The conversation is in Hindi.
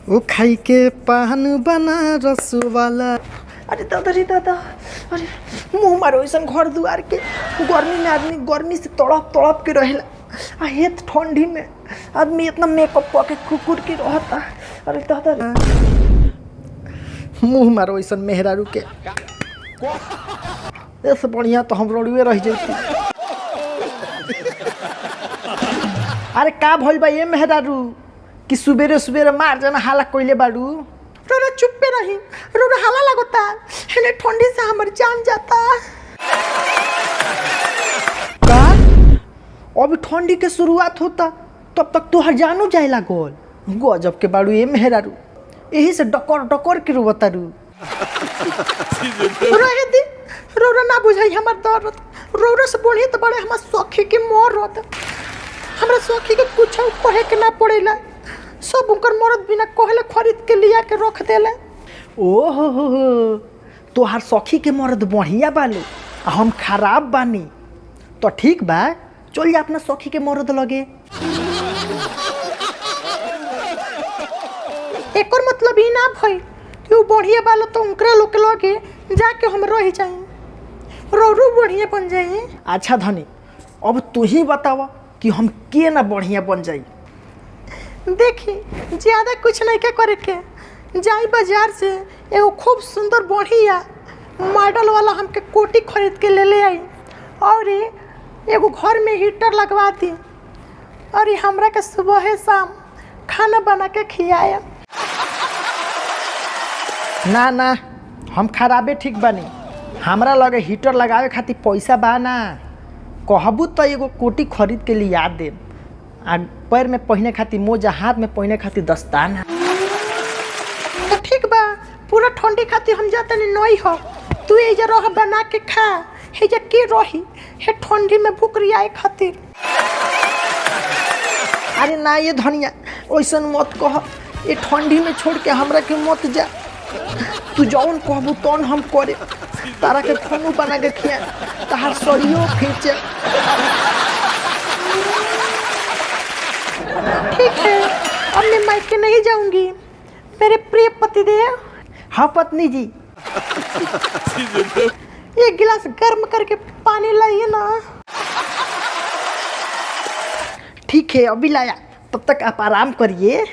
वो खाई के पान बना रस वाला। अरे दादा रे दादा, अरे मुँह मारो ऐसा घर दुआर के। गर्मी में आदमी गर्मी से तड़प तड़प के रहेला, आ हेत ठंडी में आदमी इतना मेकअप करके कुकुर के रहता। अरे दादा रे, मुँह मारो ऐसा मेहरारू के। ऐसे बढ़िया तो हम रोडवे रह जाती। अरे का भइल बा ये मेहरारू कि सुबेरे सुबेरे मार जाना हाला कोइले बाड़ू। रोरा चुप पे रही, रोरा हाला लगता है, ठंडी से हमारी जान जाता। का अभी ठंडी के शुरुआत होता तब तक तो हर जानू जाए लागल। गजब के बाड़ू ये मेहरारू, यही से डकर डकर के रोवतारू। रहे दी, रोरा ना बुझाई हमार दर्द। रोरा से बढ़िया तो बड़े हमार सखी के मोर रोता। हमरा सखी के कुछ कहे के ना पड़ेला, सब उनकर मरद बिना कहले खरीद के लिया के रख देले। ओहो हो, तोहार सखी के मर्द बढ़िया बालो आ हम खराब बानी। तो ठीक बा, चल जा अपना सखी के मर्द लगे। एक और मतलब ई ना भई कि वो बढ़िया बालो तो उनकरे लोग के लगे जाके हम रह जाए, रोरू बढ़िया बन जाए। अच्छा धनी, अब तू ही बतावा कि हम के ना बढ़िया बन जाई। देखी ज्यादा कुछ नहीं के करे के, जाई बाजार से एगो खूब सुंदर बढ़िया मॉडल वाला हमके कोटी खरीद के ले आई, और एगो घर में हीटर लगवा दी, और हमरा के सुबह शाम खाना बना के खियाए। ना ना, हम खराबे ठीक बानी। हमरा लगे हीटर लगावे खातिर पैसा बा ना। कहबू तो एगो कोटी खरीद के लिया दे, आ पैर में पहने खातिर मोजा, हाथ में पहने खातिर दस्ताना। तो ठीक बा, पूरा ठंडी खातिर हम जाते नहीं हो, तू एजा रह बना के खा। हेजा के रही हे ठंडी में भूख रियाए खातिर। अरे ना ये धनिया, ऐसा मत कह। ये ठंडी में छोड़ के हमरा के मत जा। तू जौन कहबू तौन हम करे। तारा के खानू बना के खिया, तार सरियो खींचे। ठीक है, अब मैं मायके नहीं जाऊंगी, मेरे प्रिय पतिदेव। हाँ पत्नी जी। एक गिलास गर्म करके पानी लाइए ना। ठीक है, अभी लाया। तब तक आप आराम करिए।